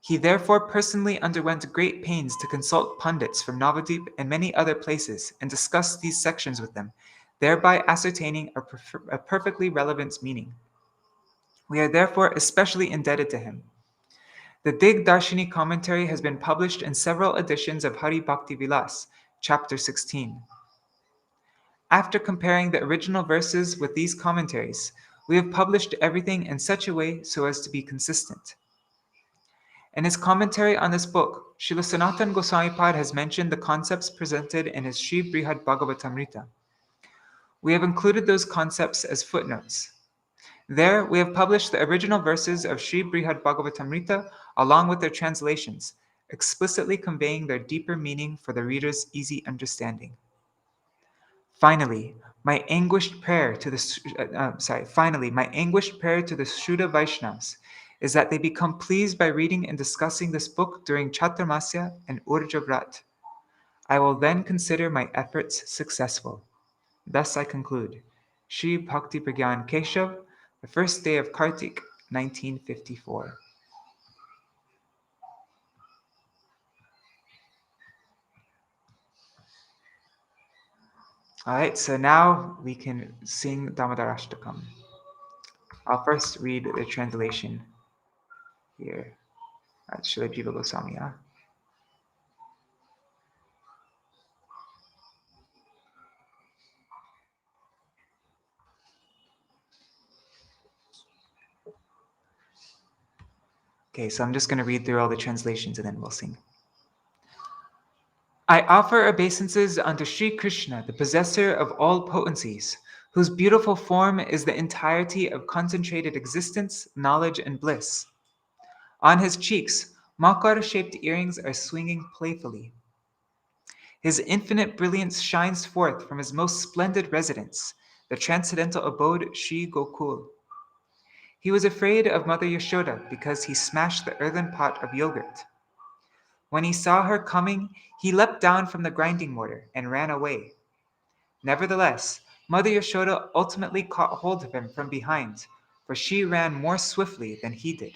Speaker 1: He therefore personally underwent great pains to consult pundits from Navadip and many other places and discuss these sections with them, thereby ascertaining a perfectly relevant meaning. We are therefore especially indebted to him. The Digdarshini commentary has been published in several editions of Hari Bhakti Vilas, chapter 16. After comparing the original verses with these commentaries, we have published everything in such a way so as to be consistent. In his commentary on this book, Srila Sanatana Goswami Pad has mentioned the concepts presented in his Sri Brihad Bhagavatamrita. We have included those concepts as footnotes. There, we have published the original verses of Sri Brihad Bhagavatamrita along with their translations, explicitly conveying their deeper meaning for the reader's easy understanding. Finally, my anguished prayer to the Shuddha Vaishnavas is that they become pleased by reading and discussing this book during Chaturmasya and Urja Vrat. I will then consider my efforts successful. Thus I conclude. Shri Bhakti Prajñāna Keśava, the first day of Kartik, 1954. All right, so now we can sing Dāmodarāṣṭakam. I'll first read the translation here at Śrīla Jiva Gosvāmī. Okay, so I'm just going to read through all the translations and then we'll sing. I offer obeisances unto Sri Krishna, the possessor of all potencies, whose beautiful form is the entirety of concentrated existence, knowledge, and bliss. On his cheeks, makar-shaped earrings are swinging playfully. His infinite brilliance shines forth from his most splendid residence, the transcendental abode Shri Gokul. He was afraid of Mother Yashoda because he smashed the earthen pot of yogurt. When he saw her coming, he leapt down from the grinding mortar and ran away. Nevertheless, Mother Yashoda ultimately caught hold of him from behind, for she ran more swiftly than he did.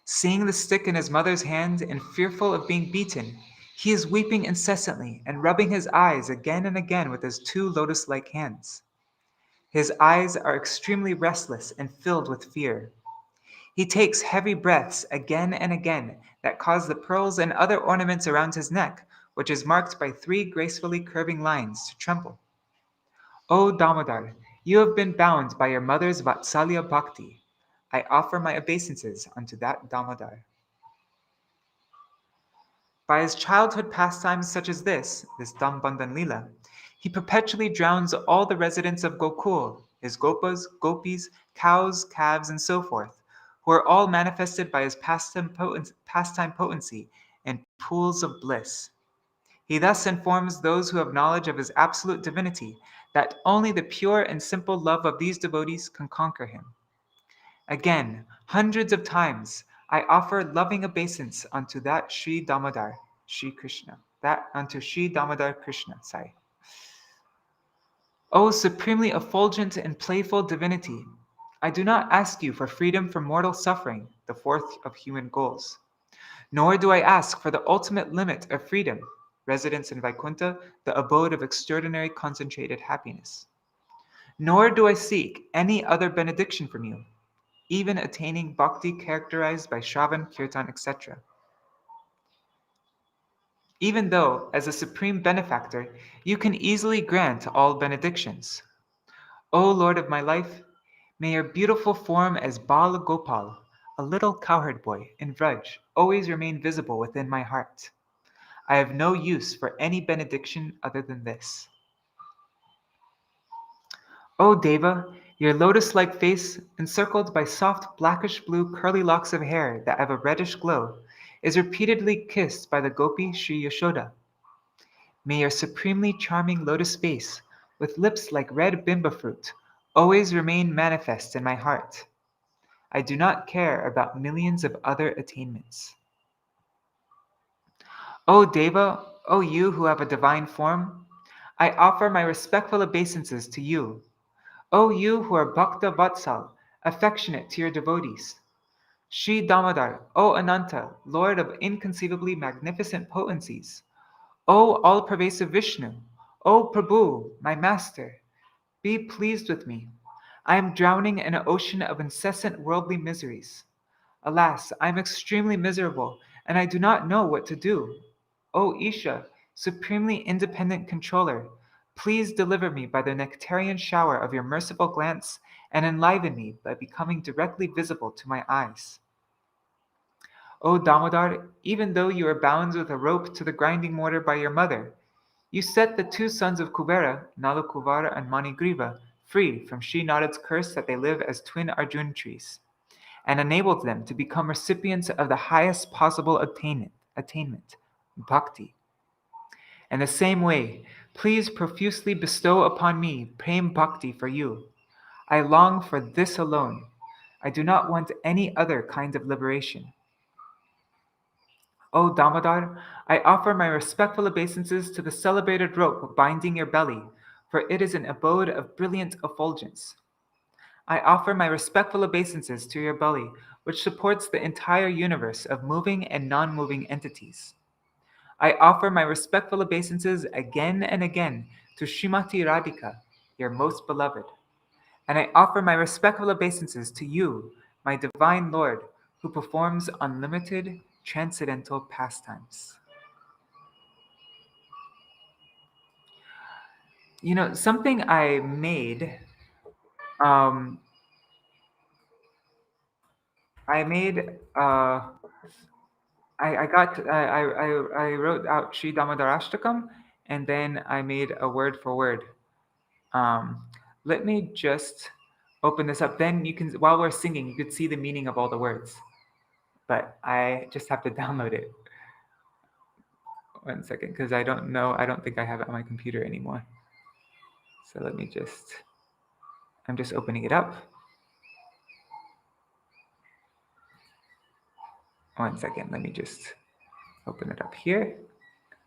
Speaker 1: Seeing the stick in his mother's hand and fearful of being beaten, he is weeping incessantly and rubbing his eyes again and again with his two lotus-like hands. His eyes are extremely restless and filled with fear. He takes heavy breaths again and again that cause the pearls and other ornaments around his neck, which is marked by 3 gracefully curving lines, to tremble. O Damodar, you have been bound by your mother's Vatsalya Bhakti. I offer my obeisances unto that Damodar. By his childhood pastimes such as this Dambandhan Lila, he perpetually drowns all the residents of Gokul, his gopas, gopis, cows, calves, and so forth, who are all manifested by his pastime potency in pools of bliss. He thus informs those who have knowledge of his absolute divinity that only the pure and simple love of these devotees can conquer him. Again, hundreds of times, I offer loving obeisance unto that Śrī Damodar, Shri Krishna, unto Śrī Damodar Krishna, O supremely effulgent and playful divinity, I do not ask you for freedom from mortal suffering, the fourth of human goals. Nor do I ask for the ultimate limit of freedom, residence in Vaikuntha, the abode of extraordinary concentrated happiness. Nor do I seek any other benediction from you. even attaining bhakti characterized by Shravan, Kirtan, etc. Even though, as a supreme benefactor, you can easily grant all benedictions. O Lord of my life, may your beautiful form as Bala Gopal, a little cowherd boy in Vraj, always remain visible within my heart. I have no use for any benediction other than this. O Deva, your lotus-like face, encircled by soft blackish-blue curly locks of hair that have a reddish glow, is repeatedly kissed by the gopi Śrī Yashoda. May your supremely charming lotus face, with lips like red bimba fruit, always remain manifest in my heart. I do not care about millions of other attainments. O Deva, O you who have a divine form, I offer my respectful obeisances to you. O you who are Bhakta Vatsal, affectionate to your devotees. Śrī Damodar, O Ananta, Lord of inconceivably magnificent potencies. O all-pervasive Vishnu, O Prabhu, my master, be pleased with me. I am drowning in an ocean of incessant worldly miseries. Alas, I am extremely miserable, and I do not know what to do. O Isha, supremely independent controller, please deliver me by the nectarian shower of your merciful glance and enliven me by becoming directly visible to my eyes. O Damodar, even though you are bound with a rope to the grinding mortar by your mother, you set the two sons of Kubera, Nalakuvara and Manigriva, free from Srinath's curse that they live as twin Arjun trees, and enabled them to become recipients of the highest possible attainment, bhakti. In the same way, please profusely bestow upon me prem bhakti for you. I long for this alone. I do not want any other kind of liberation. O Damodar, I offer my respectful obeisances to the celebrated rope binding your belly, for it is an abode of brilliant effulgence. I offer my respectful obeisances to your belly, which supports the entire universe of moving and non-moving entities. I offer my respectful obeisances again and again to Srimati Radhika, your most beloved. And I offer my respectful obeisances to you, my divine Lord, who performs unlimited transcendental pastimes. You know, something I made, um, I made, I wrote out Śrī Dāmodarāṣṭakam, and then I made a word for word. Let me just open this up. Then you can, while we're singing, you could see the meaning of all the words. But I just have to download it. 1 second, because I don't think I have it on my computer anymore. So let me I'm just opening it up. 1 second, let me just open it up here.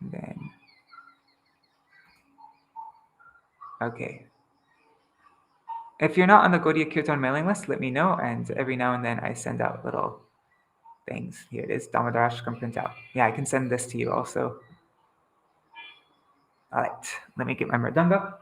Speaker 1: And then, okay. If you're not on the Gaudiya Kirtan mailing list, let me know. And every now and then I send out little things. Here it is, Dāmodarāṣṭakam printout. Yeah, I can send this to you also. All right, let me get my mridanga.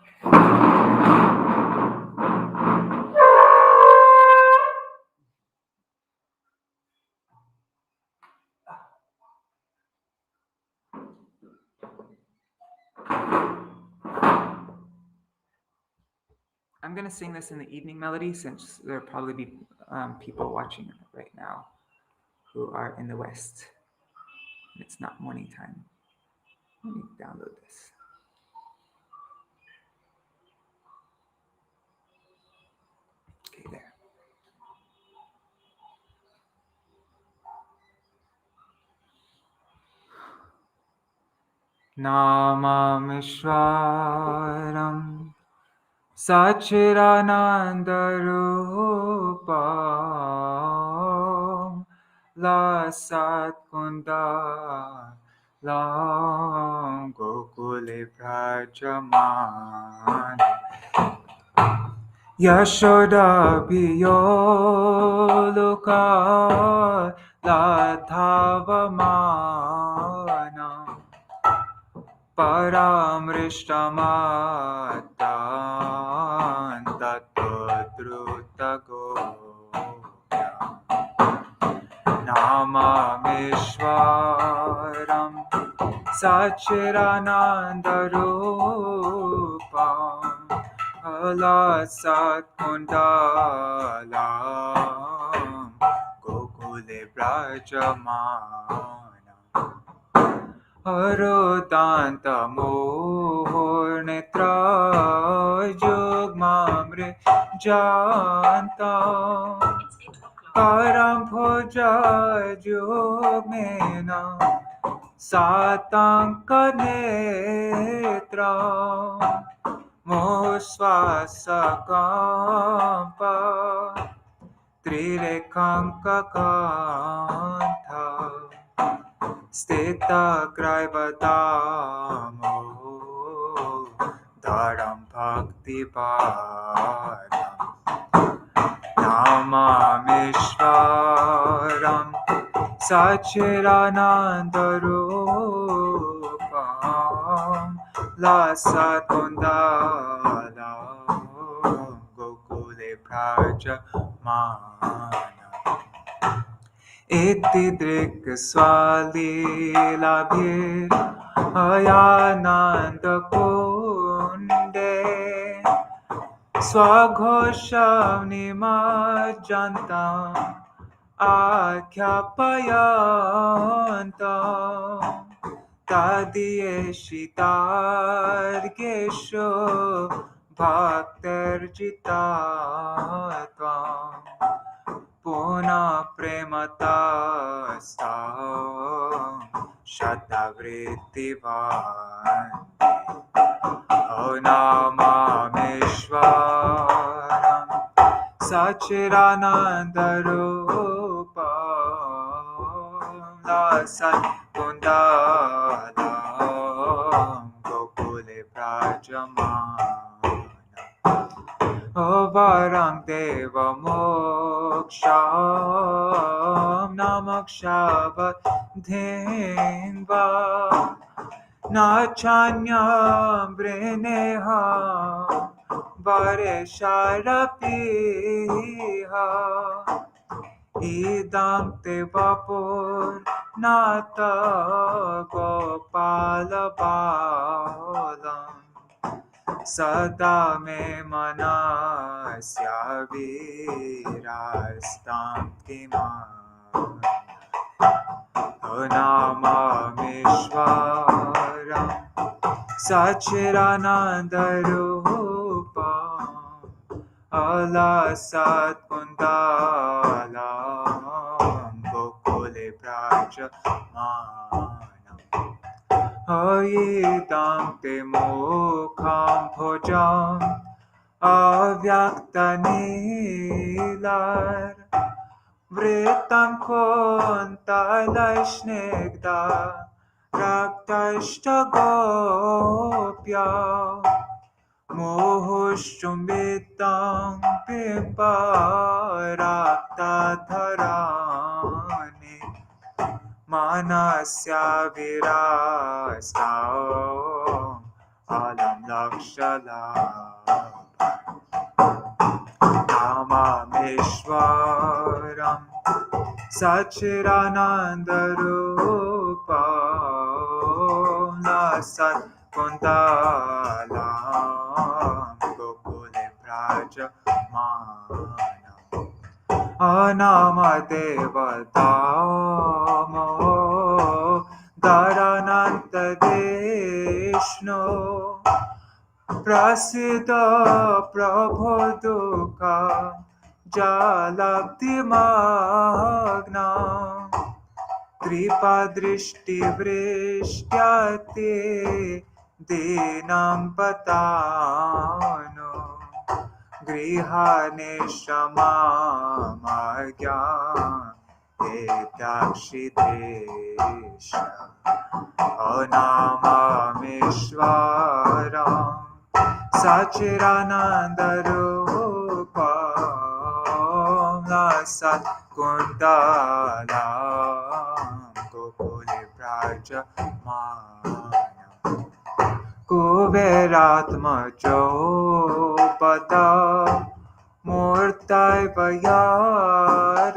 Speaker 1: I'm going to sing this in the evening melody since there'll probably be people watching right now who are in the West. It's not morning time. Let me download this. Okay, there. Namamishwaram Sachiranandarupam Lasat Kunda Lam Gokule Prajñāna Yashoda Biyoluka Ladhavamana Paramrishtamatan Tattva Drutago Namameshwaram Sachiranandarupam Alasatkundalam Gokule Prajñāna Arudantamurnetra Yugmamre Jantam Param Bhoja Yugmena Satankanetra Musvasakampa Trirekankakantha Stita Graivadamo Dharam Bhakti Padam Namameshwaram Sachiranandarupam Lasatundalam Gokule Prajñāna Iti Drik Swalilabhir Ayananda Kunde Swaghoshav Nimajantam Akyapayantam Tadiyeshitargesho Bhakterjitatvam Puna Prematastam Shatavrittivan O Namameshwaram Sachiranandarupam Lasatkundalam Gokule Prajñāna Varang Deva Moksham Namokshava Dhenva Nachanyam Breneha Varesharapiha Idam Te Vapur Nata Gopala Balam Sada me manasya virastam kimam Namameshwaram Sachiranandarupam Alasatkundalam Gokule Prajñāna Ayidam te mukham bhojam Avyakta-nilar Vritam kuntalai-snigdha Raktashta-gopya Muhushchumbitam Pimpa-rakta-dharani Manasya virastam Alam Lakshala Namameshwaram Sachiranandarupam Lasatkundalam Gokule Prajñāna Anamadeva Damo Dharananta Deshno Prasiddha Prabhuduka Jalabdi Magna Kripadrishti Vrishtyate Dinam Patano Grihane Shamamagya Ekakshidesha Namameshwaram Sachiranandarupam Lasatkundalam Gokule Prajñāna Kuberatmajo Bata Murtai Vayarvat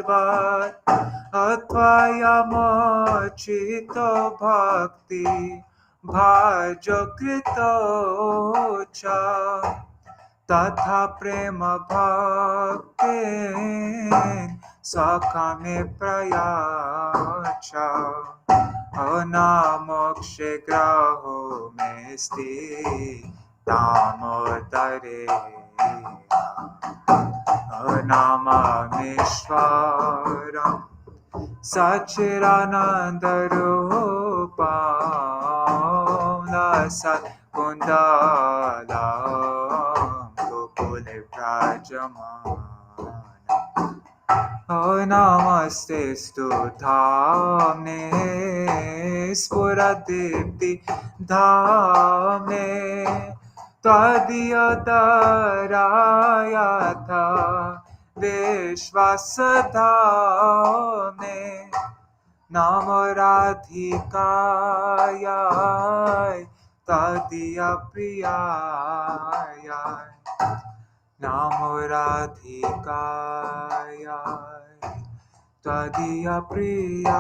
Speaker 1: Atva Prayamocito bhakti bhajokrito cha tatha prema bhaktin sakame prayacha anamokshe graho mesti damodare anamamishvaram Sachiranandarupam Nasat Kundalam Gokule Prajñāna O Namaste Stuthamne Spuradipti Dhamne Tadyadarayatha Vishvasadhamne Namo Radhikāyai Tadiya Priyāyai Namo Radhikāyai Tadiya Priyāyai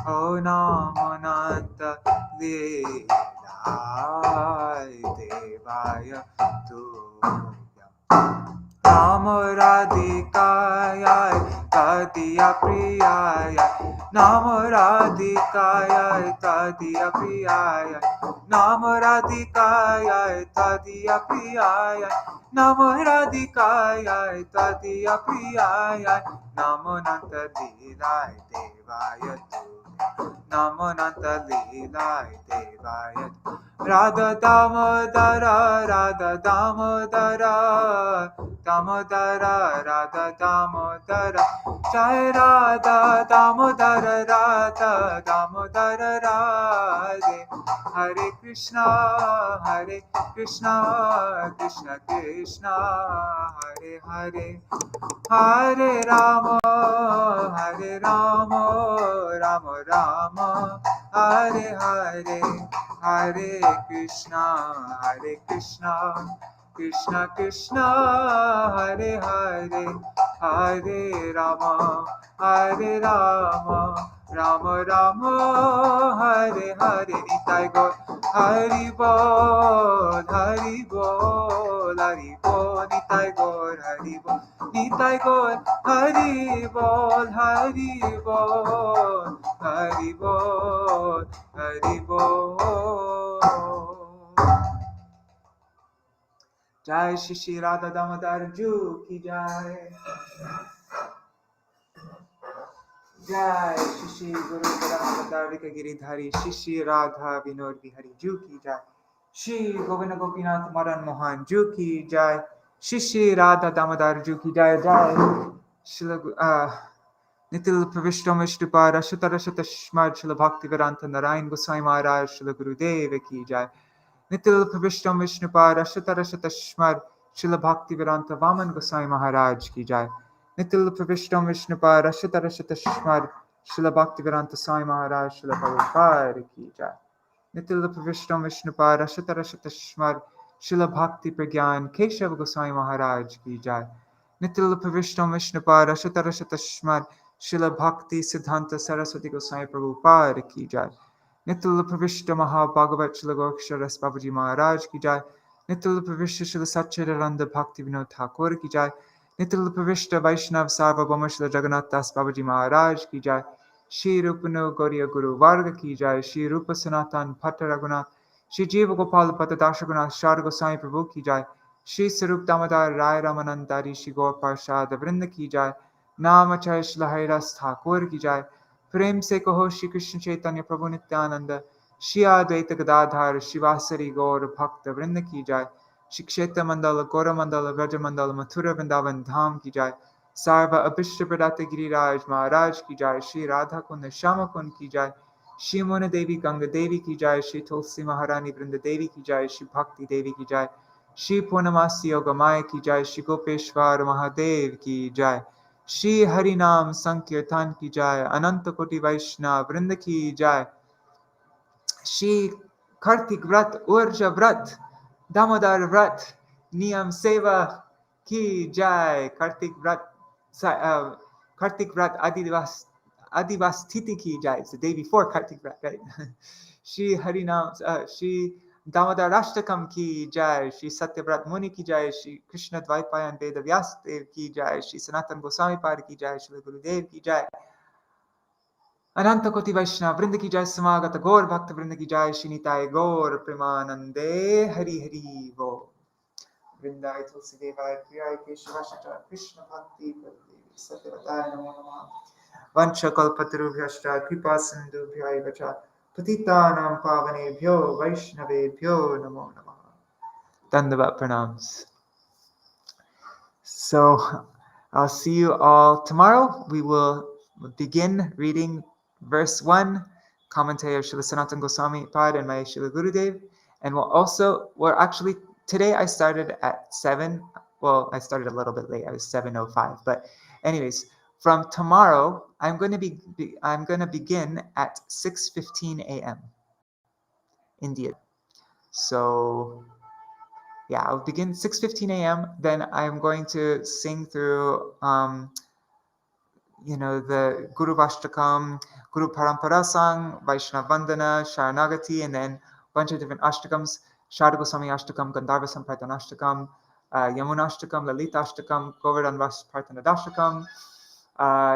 Speaker 1: O Namo Nanta Lilai Devaya Tuyam Namo Radhikāyai Tadiya Priyāyai Namo Radhikāyai Tadiya Priyāyai Namo Radhikāyai Tadiya Priyāyai Namo Radhikāyai Tadiya Priyāyai Namo Nanta Lilai Devaya Namo Nanta Lilai Devaya Radha Damodara Radha Damodara Damodara Radha Damodara Jai Radha Damodara Radha Damodara Radhe Hare Krishna Krishna Krishna Hare Hare Hare Rama Rama Rama Hare Hare Hare Krishna Krishna Krishna Hare Hare Hare Rama Rama Rama Hare Hare Nitai Gaur Hari Bol Hari Bol Hari Bol Nitai Gaur Hari Bol Nitai Gaur Hari Bol Hari Bol Hari Bol Hari Bol Jai Śrī Dāmodarāṣṭakam ki jai Jai Śrī Guru Gopinath Giridhari Śrī Radha Vinod Bihari Ju ki jai Śrī Govinda Gopinath Madan Mohan Ju ki jai Śrī Radha Damodar Ju ki jai Jai Nitil Pravishtam Vishnupad Ashutarashatashmad Śrīla Bhakti Vedanta Narayan Gosvāmī Mahārāja Śrīla Gurudeva ki jai Nitil Pravishtam Vishnupad Ashutarashatashmad Śrīla Bhakti Vedanta Vaman Gosvāmī Mahārāja ki jai Nitil Pravishtam Vishnupad Ashutarashatashmad Śrīla Bhakti Vedanta Swāmī Mahārāja Śrīla Prabhupada ki jai Nitil Pravishtam Vishnupad Ashutarashatashmad Śrīla Bhakti Prajñāna Keśava Gosvāmī Mahārāja ki jai Nitil Pravishtam Vishnupad Ashutarashatashmad Śrīla Bhakti Siddhanta Saraswati Gosvāmī Prabhupada ki jai Nitil Pravishta Mahabhagavat Śrīla Gokṣaras Babaji Mahārāja ki jai Nitil Pravishta Śrīla Satchidananda Bhakti Vinod Thakur ki jai Nitil Pravishta Vaishnav Sarvabhauma Śrīla Jagannath Das Babaji Mahārāja ki jai Śrī Rupano Gauriya Guru Varga ki jai Śrī Rupa Sanatan Bhatta Raghunath Śrī Jiva Gopal Bhatta Dashagunath Shāra Gosvāmī Prabhu ki jai Śrī Sarup Damodar Rai Ramanandari Śrī Gaur Parshad Vrinda ki jai Namachay Śrīla Haridas Thakur ki jai प्रेम से कहो श्री कृष्ण चैतन्य प्रभु नित्यानंद श्री अद्वैत गदाधर शिवासरी गौर भक्त वृंद की जाय श्री क्षेत्र मंडल गौर मंडल व्रज मंडल मथुरा वृंदावन धाम की जाय सार्व अभिष्ट प्रदाते गिरिराज महाराज की जाय श्री राधा कुंड श्याम कुंड की जाय श्री मोहन देवी गंगा देवी की जाय श्री तुलसी महारानी वृंद देवी की जाय श्री भक्ति देवी की जाय श्री पूर्णमासी योगमाय की जाय श्री गोपेश्वर महादेव की जाय श्री हरि नाम संकीर्तन की जाय अनंत कोटि वैष्णव वृंद की जाय श्री कार्तिक व्रत ऊर्ज व्रत दामोदर व्रत नियम सेवा की जाय Kartik Kartik Vrat Adivas Titi ki jai. It's the day before Kartik Vrat, right? Śrī Dāmodarāṣṭakam ki jai. Śrī Satyavrat Muni ki jai. Śrī Krishna Dvaipayan Veda Vyasdev ki jai. Śrī Sanatan Gosvāmī Pad ki jai. Śrīla Gurudev ki jai. Ananta Koti Vaishnava Vrinda ki jai. Samagata Gaur Bhakta Vrinda ki jai. Śrī Nitāya Gaur Premanande Hari Hari Vo. Vrindai Tulsi Devai Priyai Keśava Krishna Bhakti Satyavadaya Namo Namaha. Vancha Kalpatarubhyashta Kripa Sindhubhyaya Vacha Patitanam Pavanebhyo Vaishnavebhyo Namo Namaha. Dandavat Pranams. So I'll see you all tomorrow. We will begin reading verse 1, commentary of Śrīla Sanatana Gosvāmī Pad and my Śrīla Gurudev. And today I started at 7. Well, I started a little bit late. I was 7:05. But anyways, from tomorrow, I'm going to begin at 6:15 a.m. India. So yeah, I'll begin 6:15 a.m. Then I'm going to sing through the Guru Vashtakam, Guru Parampara Sang, Vaishnava Vandana, Sharanagati, and then a bunch of different ashtakams. Śrīla Gosvāmī Ashtakam, Gandharva Samprarthana Ashtakam, Yamuna Ashtakam, Lalita Ashtakam, Govardhan Vas Prarthana Ashtakam,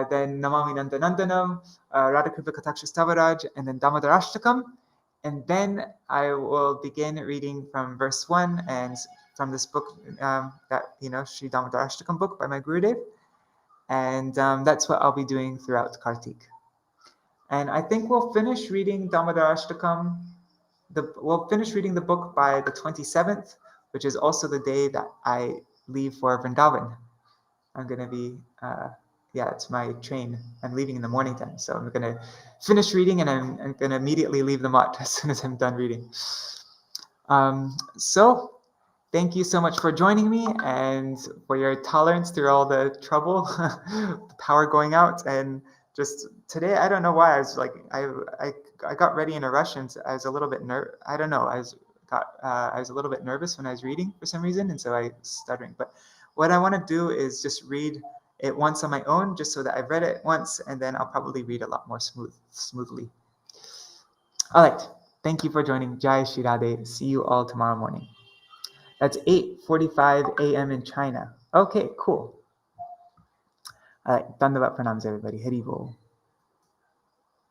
Speaker 1: then Namami Nandanandanam, Radhakripa Kataksha Stavaraj, and then Damodarāṣṭakam. And then I will begin reading from verse 1 and from this book, Śrī Dāmodarāṣṭakam book by my Gurudev. And that's what I'll be doing throughout Kartik. And I think we'll finish reading Dāmodarāṣṭakam. We'll finish reading the book by the 27th, which is also the day that I leave for Vrindavan. I'm going to be, it's my train. I'm leaving in the morning time. So I'm going to finish reading and I'm going to immediately leave the mutt as soon as I'm done reading. So thank you so much for joining me and for your tolerance through all the trouble, the power going out. And just today, I don't know why, I was like, I got ready in a rush and I was a little bit I was a little bit nervous when I was reading for some reason, and so I was stuttering. But what I want to do is just read it once on my own, just so that I've read it once, and then I'll probably read a lot more smoothly. All right. Thank you for joining. Jai Shri Radhe. See you all tomorrow morning. That's 8:45 a.m. in China. Okay, cool. All right. Dandavat pranams, everybody. Hari Bol.